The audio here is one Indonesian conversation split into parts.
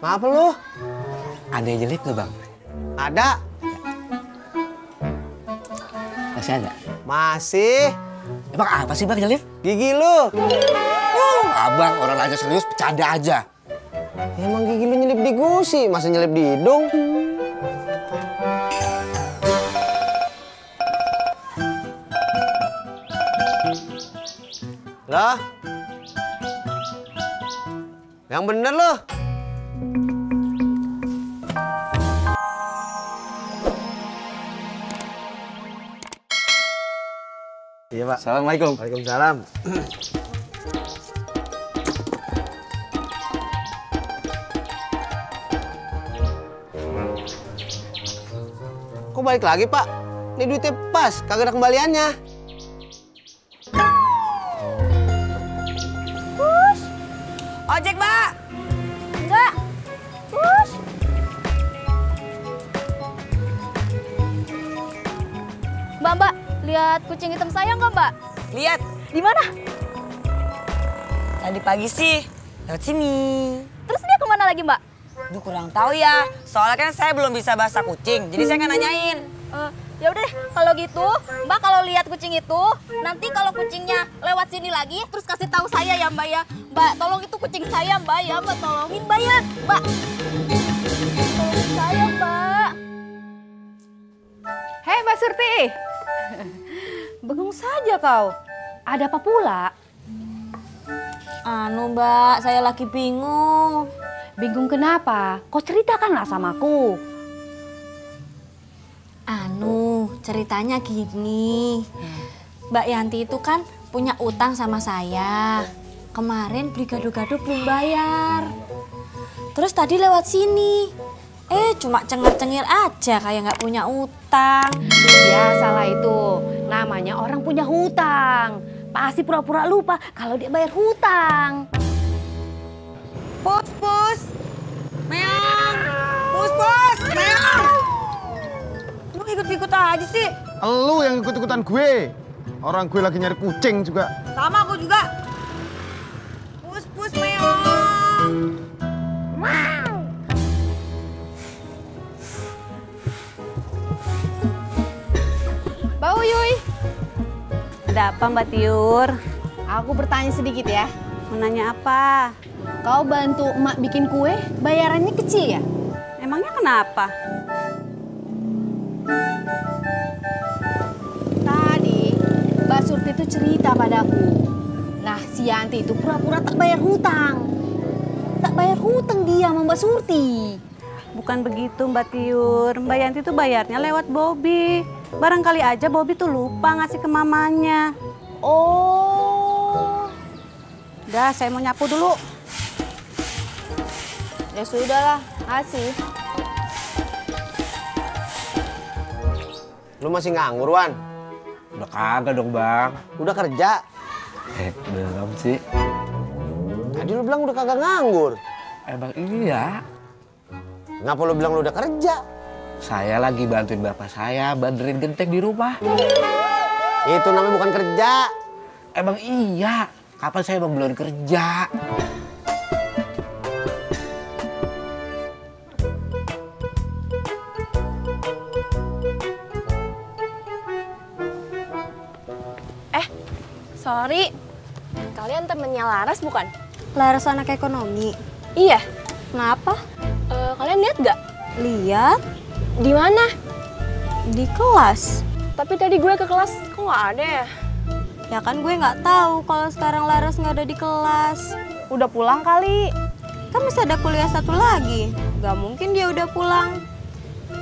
Maaf lu. Ada yang jelek nggak bang? Ada. Masih ada? Masih. Emang apa sih bang jelek? Gigi lu. Abang orang aja serius, bercanda aja. Emang gigi lu nyelip di gusi, masa nyelip di hidung? Lah? Yang bener loh. Iya Pak. Assalamualaikum. Waalaikumsalam. Kok balik lagi Pak? Ini duitnya pas, kagak ada kembaliannya. Push. Ojek, Mbak. Enggak. Push. Mbak, lihat kucing hitam saya nggak, Mbak? Lihat, Di mana? tadi pagi sih lewat sini. Terus dia kemana lagi, Mbak? Duh, kurang tahu ya. Soalnya kan saya belum bisa bahasa kucing, jadi saya nggak nanyain. Ya udah deh, kalau gitu, Mbak kalau lihat kucing itu, nanti kalau kucingnya lewat sini lagi, terus kasih tahu saya ya, Mbak ya. Mbak, tolong itu kucing saya, Mbak ya, Mbak tolongin, Mbak ya, Mbak. Tolongin saya, Mbak. Hei Mbak Surti, bengong saja kau. Ada apa pula? Anu, Mbak, saya lagi bingung. Bingung kenapa? Kau ceritakanlah samaku. Anu, ceritanya gini. Mbak Yanti itu kan punya utang sama saya. Kemarin beli gado-gado belum bayar. Terus tadi lewat sini. Cuma cengir-cengir aja kayak nggak punya utang. Ya salah itu, namanya orang punya hutang. Pasti pura-pura lupa kalau dia bayar hutang. Pus, pus, meong, pus, pus, meong. Lu ikut-ikut aja sih. Lu yang ikut-ikutan gue. Orang gue lagi nyari kucing juga. Sama aku juga. Pus, pus, meong. Mbak Uyuy, Ada apa Mbak Tiur? aku bertanya sedikit ya. Mau nanya apa? Kau bantu emak bikin kue, bayarannya kecil ya? Emangnya kenapa? Tadi Mbak Surti itu cerita padaku. Nah, si Yanti itu pura-pura tak bayar hutang. Tak bayar hutang dia sama Mbak Surti. Bukan begitu Mbak Tiur. Mbak Yanti tuh bayarnya lewat Bobby. Barangkali aja Bobby tuh lupa ngasih ke mamanya. Oh, Udah, saya mau nyapu dulu. ya sudahlah, kasih. Lu masih nganggur, Wan? Udah kagak dong bang. Udah kerja? Belum sih. Tadi lu bilang udah kagak nganggur. Emang iya. Ngapa lu bilang lu udah kerja? Saya lagi bantuin bapak saya benerin genteng di rumah. Itu namanya bukan kerja. Emang iya. Kapan saya emang belum kerja? Sorry, kalian temennya Laras bukan? Laras anak ekonomi. Iya. Kenapa? Kalian lihat nggak? Lihat Di mana? di kelas. Tapi tadi gue ke kelas, kok nggak ada ya? Ya kan gue nggak tahu kalau sekarang Laras nggak ada di kelas. Udah pulang kali. Kan masih ada kuliah satu lagi. Gak mungkin dia udah pulang.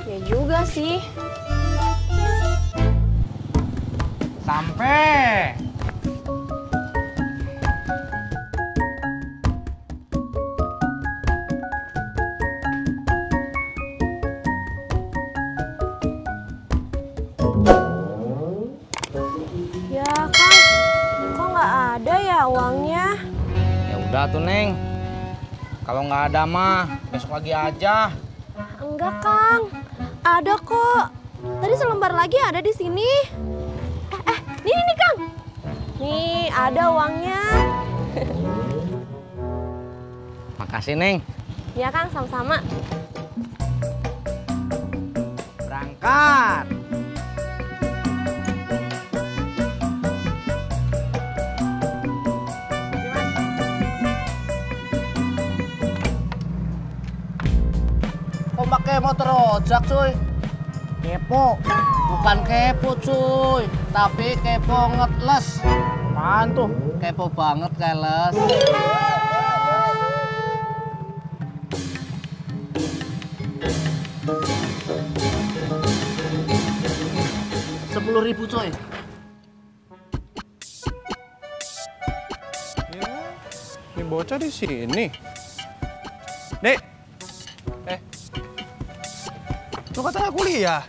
Ya juga sih. Sampai. Ya kan, kok nggak ada ya uangnya? Ya udah tuh Neng. Kalau nggak ada mah besok lagi aja. Enggak Kang, ada kok. Tadi selembar lagi ada di sini. Ini nih Kang. Nih ada uangnya. Makasih Neng. Iya Kang, sama-sama. Berangkat. Kok pakai motor ojek, cuy? Kepo. Bukan kepo, cuy. Tapi kepo ngetles. Apaan tuh? Kepo banget, keles. 10.000, coy. Ini bocah di sini. Dek. Lu katanya kuliah.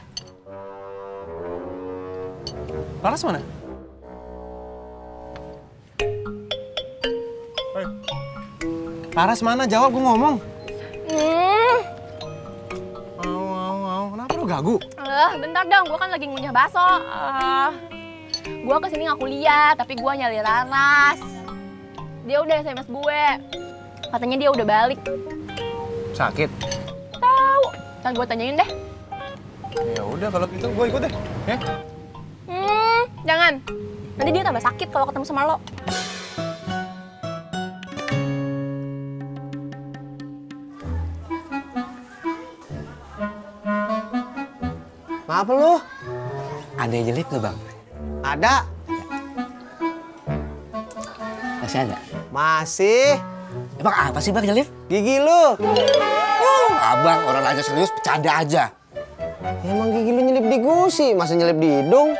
Laras mana? Laras mana? Jawab, gue ngomong. Kenapa lu gagu? Bentar dong, gue kan lagi ngunyah bakso. Gue kesini nggak kuliah, tapi gue nyari Laras. Dia udah SMS gue. Katanya dia udah balik. Sakit? Tahu. Ntar gue tanyain deh. Ya udah kalau gitu gue ikut deh. Ya? Jangan. Nanti dia tambah sakit kalau ketemu sama lo. Maaf lu? Ada yang jelek nggak, Bang? Ada. Masih ada? Masih. Emang apa sih, Bang, jelek? Gigi lu. Abang, orang aja serius, bercanda aja. Ya, emang gigi lu nyelip di gusi, masa nyelip di hidung?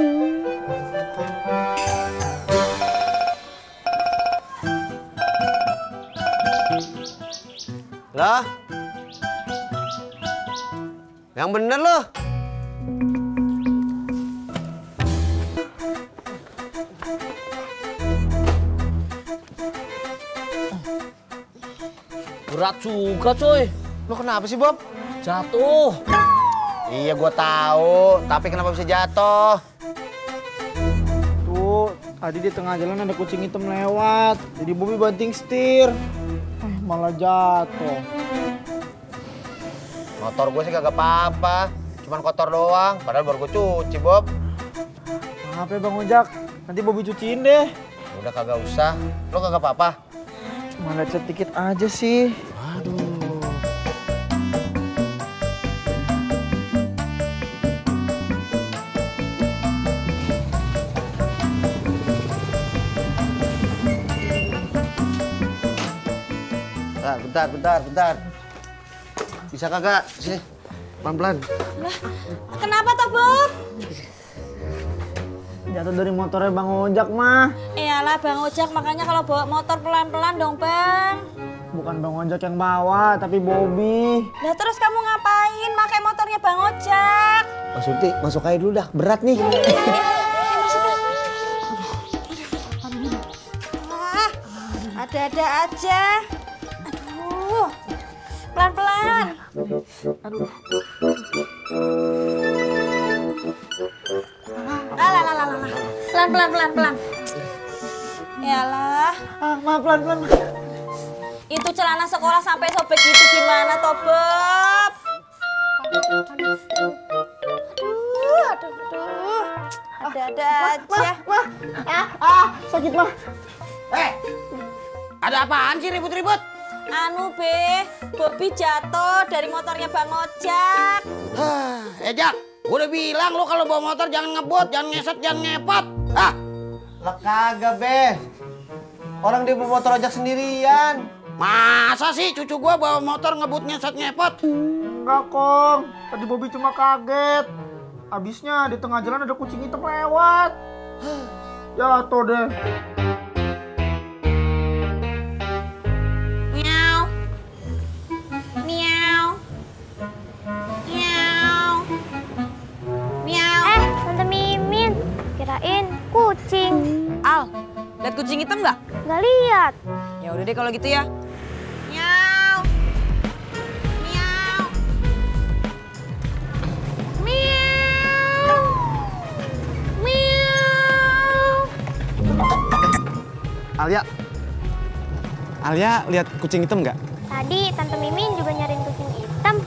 Lah? Yang bener loh. Berat juga, coy. Lo kenapa sih, Bob? Jatuh. Iya, gua tahu. Tapi kenapa bisa jatuh? Tuh, tadi di tengah jalan ada kucing hitam lewat. Jadi Bobby banting setir. Malah jatuh. Motor gue sih kagak apa-apa. Cuman kotor doang. Padahal baru gue cuci, Bob. Maaf ya, Bang Ojak. Nanti Bobby cuciin deh. Udah kagak usah. Lo kagak apa-apa? Cuma lecet dikit aja sih. Aduh. Bentar. Bisa kagak? Sini, pelan-pelan. Kenapa toh, Bob? Jatuh dari motornya Bang Ojak, mah. Iyalah Bang Ojak, makanya kalau bawa motor pelan-pelan dong, Bang. Bukan Bang Ojak yang bawa, tapi Bobby. Lah terus kamu ngapain pakai motornya Bang Ojak? Mas Surti, masuk aja dulu dah. Berat nih. Ada-ada aja. Aduh. Pelan-pelan. Aduh. Pelan. Yalah. Maaf, pelan-pelan. Itu celana sekolah sampai sobek gitu gimana toh, Bob? Aduh. Ada-ada aja. Sakit, mah. Ada apaan sih ribut-ribut? Anu, Be, Bobby jatuh dari motornya Bang Ojak. Jak, gue udah bilang lo kalau bawa motor jangan ngebut, jangan ngeset, jangan ngepot. Lah kagak, Be. Orang dia bawa motor ojek sendirian. Masa sih cucu gue bawa motor ngebut, ngeset, ngepot? Enggak, Kong. Tadi Bobby cuma kaget. Abisnya di tengah jalan ada kucing hitam lewat. Jatuh deh. Tante Mimin, kirain kucing. Al, lihat kucing hitam nggak? Nggak lihat. Ya udah deh kalau gitu ya. Miau. Miau. Miau. Miau. Alia lihat kucing hitam nggak? Tadi Tante Mimin juga nyariin kucing hitam.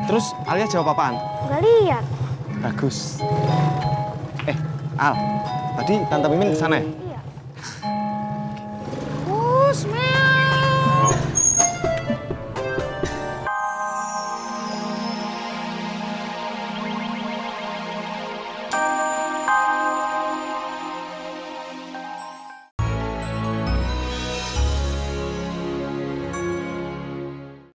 Terus Alia jawab apaan? Nggak lihat. Bagus. Al, tadi Tante Mimin kesana ya? Iya.